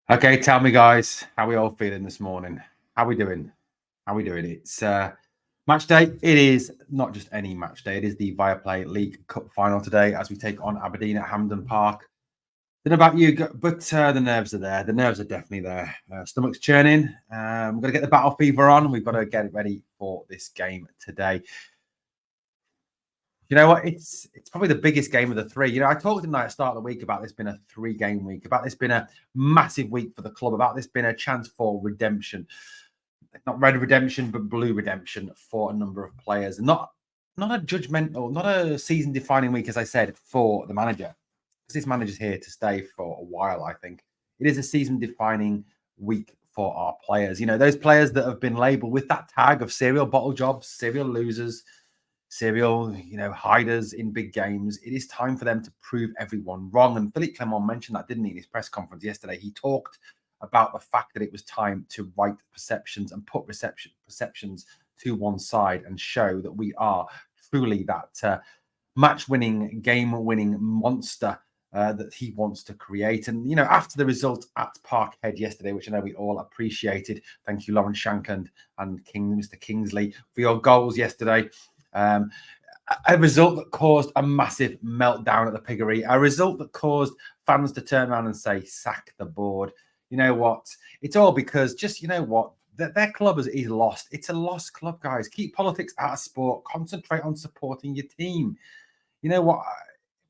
Okay, tell me, guys, how we all feeling this morning? How we doing? How we doing? It's match day. It is not just any match day. It is the Viaplay League Cup final today as we take on Aberdeen at Hampden Park. Don't know about you, but the nerves are there. The nerves are definitely there. Stomach's churning. We've got to get the battle fever on. We've got to get ready for this game today. You know what? It's probably the biggest game of the three. You know, I talked tonight at the start of the week about this being a 3-game week, about this being a massive week for the club, about this being a chance for redemption. Not red redemption, but blue redemption for a number of players. Not a judgmental, not a season-defining week, as I said, for the manager. Because this manager's here to stay for a while, I think. It is a season-defining week for our players. You know, those players that have been labelled with that tag of serial bottle jobs, serial losers, serial, hiders in big games. It is time for them to prove everyone wrong. And Philippe Clement mentioned that, didn't he, in his press conference yesterday? He talked about the fact that it was time to right perceptions and put perceptions to one side and show that we are truly that match-winning, game-winning monster that he wants to create. And, after the result at Parkhead yesterday, which I know we all appreciated, thank you, Lawrence Shankland and Mr. Kingsley, for your goals yesterday. A result that caused a massive meltdown at the Piggery, a result that caused fans to turn around and say, sack the board. You know what? It's all because their club is lost. It's a lost club, guys. Keep politics out of sport. Concentrate on supporting your team. You know what?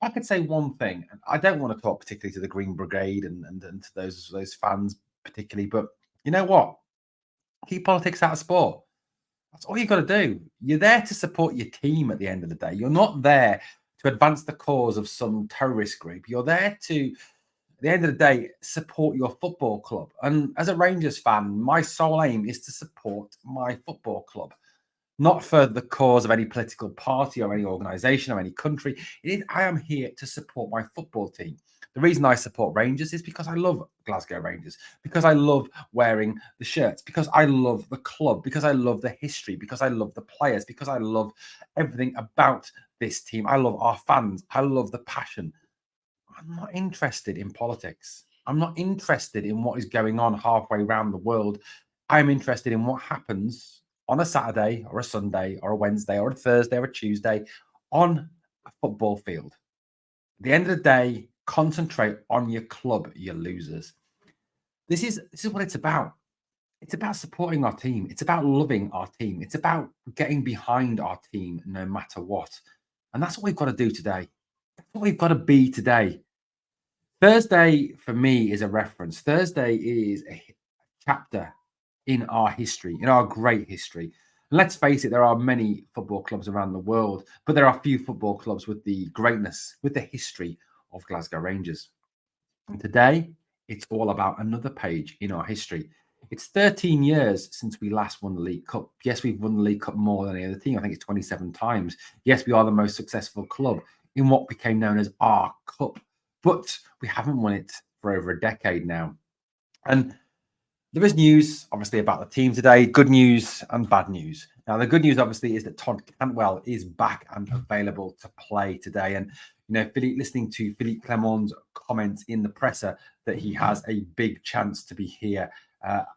If I could say one thing, and I don't want to talk particularly to the Green Brigade and to those fans particularly, but you know what? Keep politics out of sport. That's all you've got to do. You're there to support your team at the end of the day. You're not there to advance the cause of some terrorist group. You're there to, at the end of the day, support your football club. And as a Rangers fan, my sole aim is to support my football club, not for the cause of any political party or any organisation or any country. I am here to support my football team. The reason I support Rangers is because I love Glasgow Rangers, because I love wearing the shirts, because I love the club, because I love the history, because I love the players, because I love everything about this team. I love our fans. I love the passion. I'm not interested in politics. I'm not interested in what is going on halfway around the world. I'm interested in what happens on a Saturday or a Sunday or a Wednesday or a Thursday or a Tuesday on a football field. At the end of the day, concentrate on your club, you losers. This is what it's about. It's about supporting our team. It's about loving our team. It's about getting behind our team no matter what. And that's what we've got to do today. That's what we've got to be today. Thursday, for me, is a reference. Thursday is a chapter in our history, in our great history. And let's face it, there are many football clubs around the world, but there are few football clubs with the greatness, with the history of Glasgow Rangers. And today, it's all about another page in our history. It's 13 years since we last won the League Cup. Yes, we've won the League Cup more than any other team. I think it's 27 times. Yes, we are the most successful club in what became known as our Cup. But we haven't won it for over a decade now. And there is news, obviously, about the team today. Good news and bad news. Now, the good news, obviously, is that Todd Cantwell is back and available to play today. And, listening to Philippe Clement's comments in the presser that he has a big chance to be here,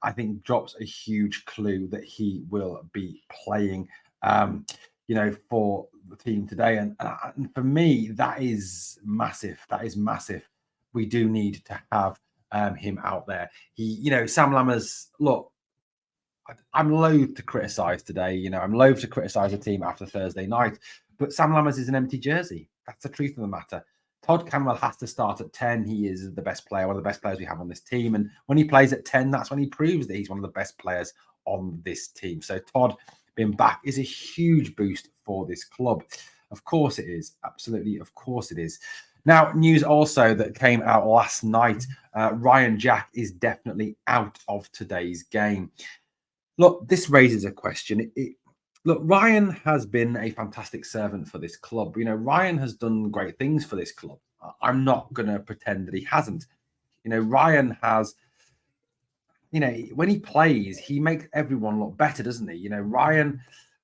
I think drops a huge clue that he will be playing, for the team today. And for me, that is massive. That is massive. We do need to have him out there. Sam Lammers, look, I'm loath to criticise today. I'm loath to criticise the team after Thursday night, but Sam Lammers is an empty jersey. That's the truth of the matter. Todd Cantwell has to start at 10. He is the best player, one of the best players we have on this team. And when he plays at 10, that's when he proves that he's one of the best players on this team. So Todd being back is a huge boost for this club. Of course it is. Absolutely. Of course it is. Now, news also that came out last night, Ryan Jack is definitely out of today's game. Look, this raises a question. Look, Ryan has been a fantastic servant for this club. Ryan has done great things for this club. I'm not going to pretend that he hasn't. Ryan has, when he plays, he makes everyone look better, doesn't he? Ryan,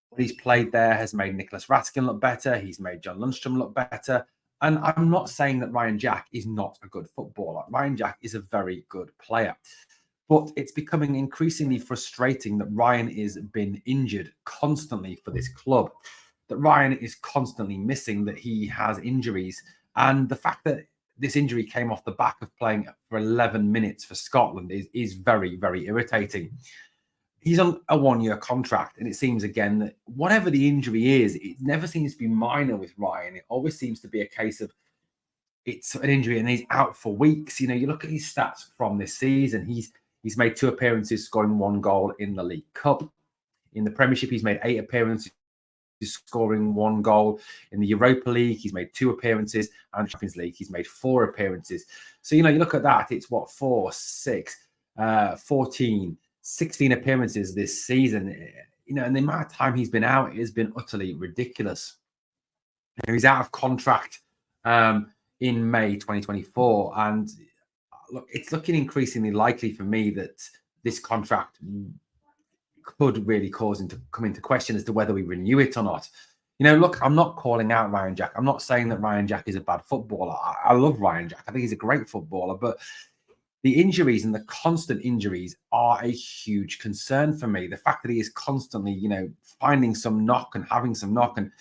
when he's played there, has made Nicholas Raskin look better. He's made John Lundstrom look better. And I'm not saying that Ryan Jack is not a good footballer. Ryan Jack is a very good player. But it's becoming increasingly frustrating that Ryan is been injured constantly for this club, that Ryan is constantly missing, that he has injuries. And the fact that this injury came off the back of playing for 11 minutes for Scotland is very, very irritating. He's on a one-year contract, and it seems again that whatever the injury is, it never seems to be minor with Ryan. It always seems to be a case of it's an injury and he's out for weeks. You look at his stats from this season. He's made 2 appearances, scoring 1 goal in the League Cup. In the Premiership, he's made 8 appearances, scoring 1 goal. In the Europa League, he's made 2 appearances, and Champions League, he's made 4 appearances. So, you look at that, it's 4, 6, 14, 16 appearances this season. And the amount of time he's been out has been utterly ridiculous. He's out of contract in May 2024, and look, it's looking increasingly likely for me that this contract could really cause him to come into question as to whether we renew it or not. Look, I'm not calling out Ryan Jack. I'm not saying that Ryan Jack is a bad footballer. I love Ryan Jack. I think he's a great footballer, but the injuries and the constant injuries are a huge concern for me. The fact that he is constantly, finding some knock and having some knock and,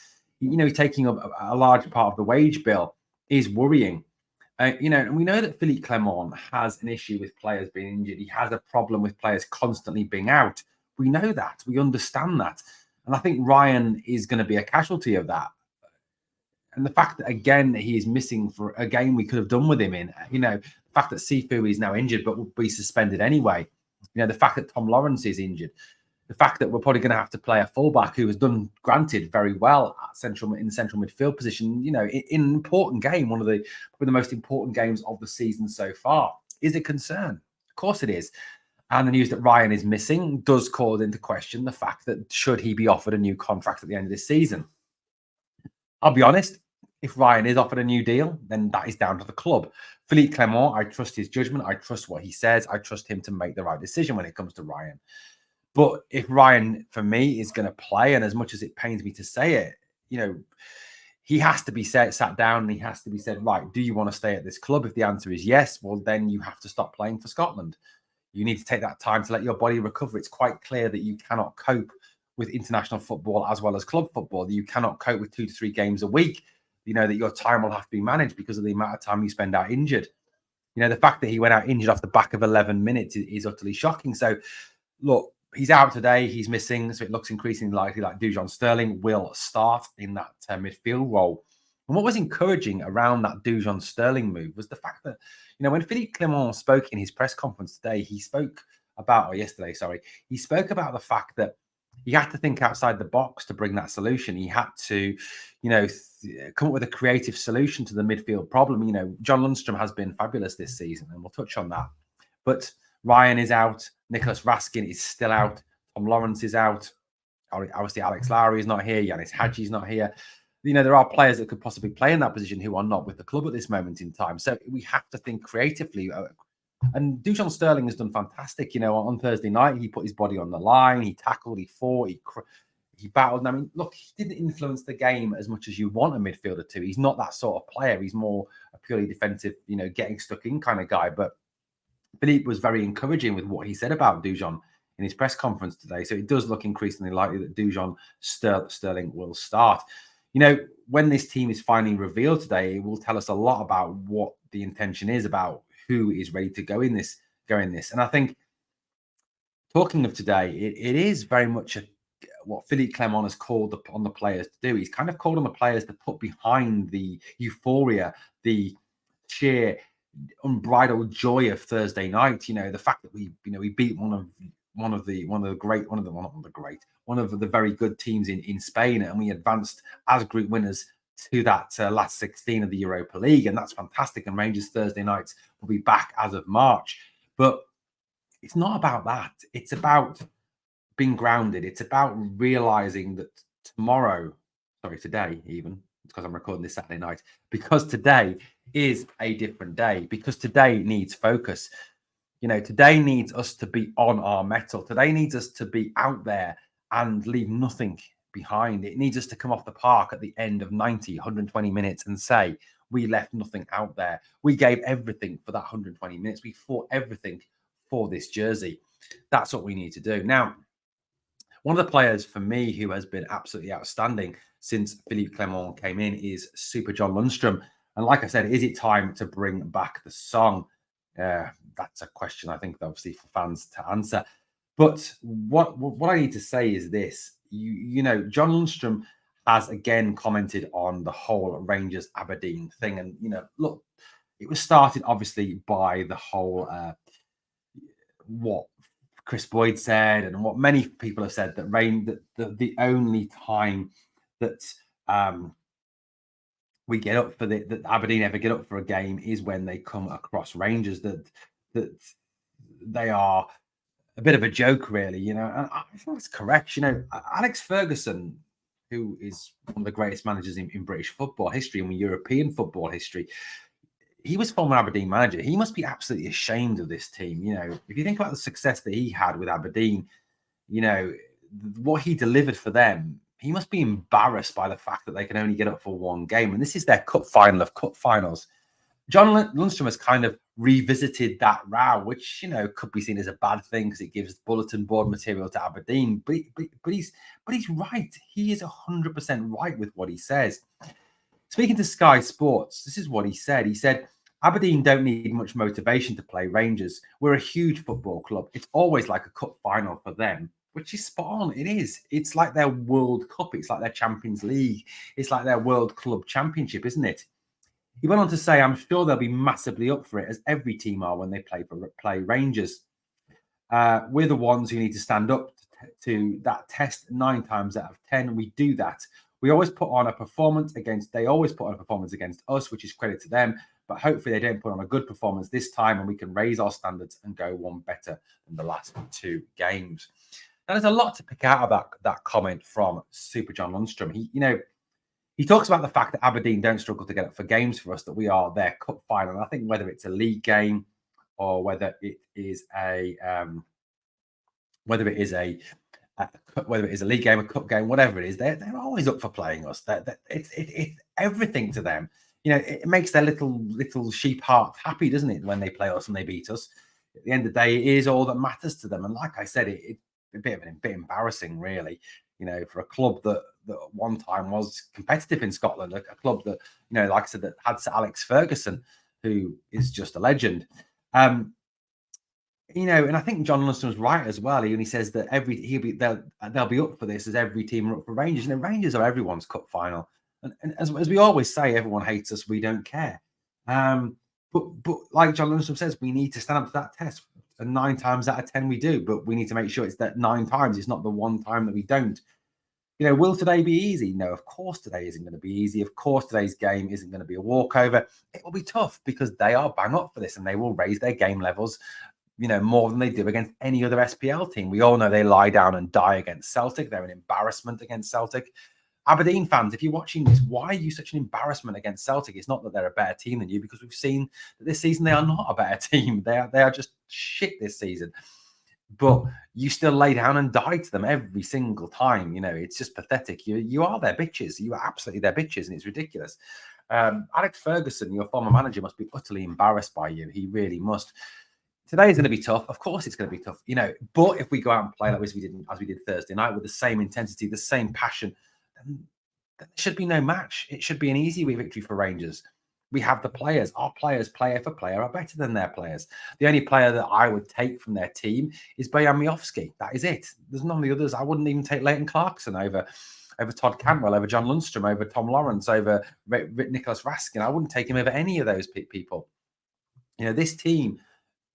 taking up a large part of the wage bill is worrying. And we know that Philippe Clement has an issue with players being injured. He has a problem with players constantly being out. We know that. We understand that. And I think Ryan is going to be a casualty of that. And the fact that, again, he is missing for a game we could have done with him in, the fact that Sifu is now injured but will be suspended anyway, the fact that Tom Lawrence is injured, the fact that we're probably going to have to play a fullback who has done, granted, very well in the central midfield position, in an important game, probably the most important games of the season so far, is a concern. Of course it is. And the news that Ryan is missing does call into question the fact that should he be offered a new contract at the end of this season. I'll be honest, if Ryan is offered a new deal, then that is down to the club. Philippe Clement, I trust his judgment. I trust what he says. I trust him to make the right decision when it comes to Ryan. But if Ryan, for me, is going to play, and as much as it pains me to say it, he has to be sat down and he has to be said, right, do you want to stay at this club? If the answer is yes, well, then you have to stop playing for Scotland. You need to take that time to let your body recover. It's quite clear that you cannot cope with international football as well as club football. You cannot cope with 2 to 3 games a week. That your time will have to be managed because of the amount of time you spend out injured. The fact that he went out injured off the back of 11 minutes is utterly shocking. So, look, he's out today. He's missing. So it looks increasingly likely that Dujon Sterling will start in that midfield role. And what was encouraging around that Dujon Sterling move was the fact that, when Philippe Clement spoke in his press conference today, he spoke about the fact that he had to think outside the box to bring that solution. He had to, come up with a creative solution to the midfield problem. John Lundstrom has been fabulous this season, and we'll touch on that. But Ryan is out. Nicholas Raskin is still out. Tom Lawrence is out. Obviously, Alex Lowry is not here. Yanis Hadji is not here. There are players that could possibly play in that position who are not with the club at this moment in time. So we have to think creatively. And Dujon Sterling has done fantastic. On Thursday night, he put his body on the line. He tackled, he fought, he battled. I mean, look, he didn't influence the game as much as you want a midfielder to. He's not that sort of player. He's more a purely defensive, getting stuck in kind of guy. But Philippe was very encouraging with what he said about Dujon in his press conference today. So it does look increasingly likely that Dujon Sterling will start. When this team is finally revealed today, it will tell us a lot about what the intention is, about who is ready to go in this. And I think, talking of today, it is very much what Philippe Clement has called on the players to do. He's kind of called on the players to put behind the euphoria, the sheer unbridled joy of Thursday night. The fact that we beat one of the very good teams in Spain, and we advanced as group winners to that last 16 of the Europa League, and that's fantastic. And Rangers Thursday nights will be back as of March. But it's not about that. It's about being grounded. It's about realizing that today even, because I'm recording this Saturday night, because today is a different day, because today needs focus. Today needs us to be on our mettle. Today needs us to be out there and leave nothing behind. It needs us to come off the park at the end of 90, 120 minutes and say, we left nothing out there. We gave everything for that 120 minutes. We fought everything for this jersey. That's what we need to do. Now, one of the players for me who has been absolutely outstanding since Philippe Clement came in is Super John Lundstrom. And like I said, is it time to bring back the song? That's a question, I think, obviously for fans to answer. But what I need to say is this: John Lundstrom has again commented on the whole Rangers Aberdeen thing, and look, it was started obviously by the whole what Chris Boyd said, and what many people have said, that the only time that we get up for that Aberdeen ever get up for a game is when they come across Rangers. That they are a bit of a joke, really. And I think that's correct. Alex Ferguson, who is one of the greatest managers in British football history and European football history, he was former Aberdeen manager. He must be absolutely ashamed of this team. If you think about the success that he had with Aberdeen, what he delivered for them, he must be embarrassed by the fact that they can only get up for one game. And this is their cup final of cup finals. John Lundstrom has kind of revisited that row, which, could be seen as a bad thing because it gives bulletin board material to Aberdeen. But he's right. He is 100% right with what he says. Speaking to Sky Sports, this is what he said. He said, Aberdeen don't need much motivation to play Rangers. We're a huge football club. It's always like a cup final for them, which is spot on. It is. It's like their World Cup. It's like their Champions League. It's like their World Club Championship, isn't it? He went on to say, I'm sure they'll be massively up for it, as every team are when they play Rangers. We're the ones who need to stand up to that test 9 times out of 10. We do that. They always put on a performance against us, which is credit to them. But hopefully they don't put on a good performance this time, and we can raise our standards and go one better than the last 2 games. Now, there's a lot to pick out of that comment from Super John Lundstrom. He talks about the fact that Aberdeen don't struggle to get up for games for us, that we are their cup final. And I think whether it's a league game or whether it is a league game, a cup game, whatever it is, they're always up for playing us. It's everything to them. It makes their little sheep heart happy, doesn't it, when they play us and they beat us? At the end of the day, it is all that matters to them. And like I said, it's a bit embarrassing, really. For a club that at one time was competitive in Scotland, a club that, like I said, that had Sir Alex Ferguson, who is just a legend. And I think John Lundstrom was right as well. He says that they'll be up for this as every team are up for Rangers. Rangers are everyone's cup final. And as we always say, everyone hates us. We don't care. But like John Lundstrom says, we need to stand up to that test. And 9 times out of 10 we do. But we need to make sure it's that 9 times. It's not the one time that we don't. Will today be easy? No, of course today isn't going to be easy. Of course today's game isn't going to be a walkover. It will be tough because they are bang up for this and they will raise their game levels, more than they do against any other SPL team. We all know they lie down and die against Celtic. They're an embarrassment against Celtic. Aberdeen fans, if you're watching this, why are you such an embarrassment against Celtic? It's not that they're a better team than you, because we've seen that this season they are not a better team. They are just shit this season. But you still lay down and die to them every single time. It's just pathetic. You are their bitches. You are absolutely their bitches, and it's ridiculous. Alex Ferguson, your former manager, must be utterly embarrassed by you. He really must. Today is going to be tough. Of course, it's going to be tough. But if we go out and play like we did Thursday night with the same intensity, the same passion, then there should be no match. It should be an easy victory for Rangers. We have the players. Our players, player for player, are better than their players. The only player that I would take from their team is Bojan Miovski. That is it. There's none of the others. I wouldn't even take Leighton Clarkson over Todd Cantwell, over John Lundstrom, over Tom Lawrence, over Nicholas Raskin. I wouldn't take him over any of those people. This team,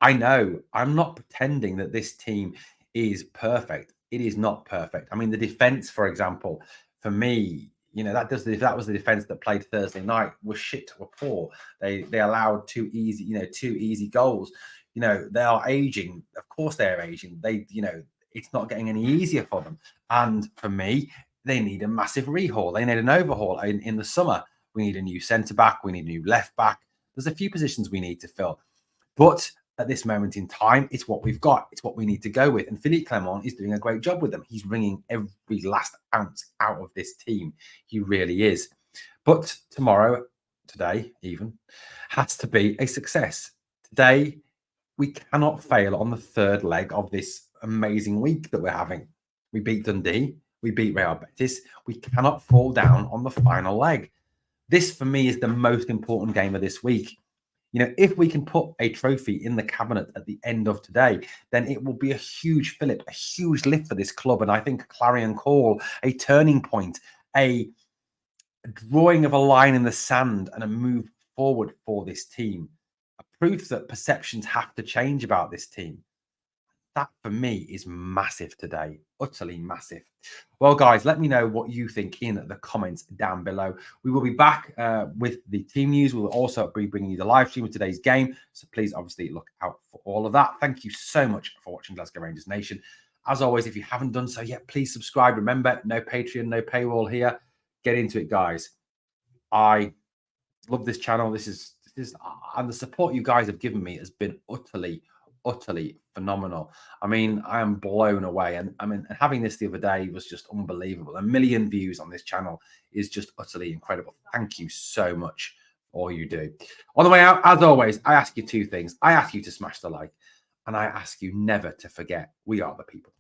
I know, I'm not pretending that this team is perfect. It is not perfect. I mean, the defense, for example, for me, that was the defense that played Thursday night, was shit or poor. They allowed 2 easy goals. They are aging. Of course, they're aging. It's not getting any easier for them. And for me, they need a massive rehaul. They need an overhaul in the summer. We need a new centre back. We need a new left back. There's a few positions we need to fill. But at this moment in time, it's what we've got. It's what we need to go with. And Philippe Clement is doing a great job with them. He's wringing every last ounce out of this team. He really is. But tomorrow, today even, has to be a success. Today, we cannot fail on the third leg of this amazing week that we're having. We beat Dundee. We beat Real Betis. We cannot fall down on the final leg. This, for me, is the most important game of this week. You know, if we can put a trophy in the cabinet at the end of today, then it will be a huge fillip, a huge lift for this club. And I think a clarion call, a turning point, a drawing of a line in the sand and a move forward for this team. A proof that perceptions have to change about this team. That, for me, is massive today. Utterly massive. Well, guys, let me know what you think in the comments down below. We will be back with the team news. We will also be bringing you the live stream of today's game. So please, obviously, look out for all of that. Thank you so much for watching Glasgow Rangers Nation. As always, if you haven't done so yet, please subscribe. Remember, no Patreon, no paywall here. Get into it, guys. I love this channel. This is and the support you guys have given me has been utterly phenomenal. I mean, I am blown away. And I mean, having this the other day was just unbelievable. 1 million views on this channel is just utterly incredible. Thank you so much for all you do. On the way out, as always, I ask you two things. I ask you to smash the like, and I ask you never to forget, we are the people.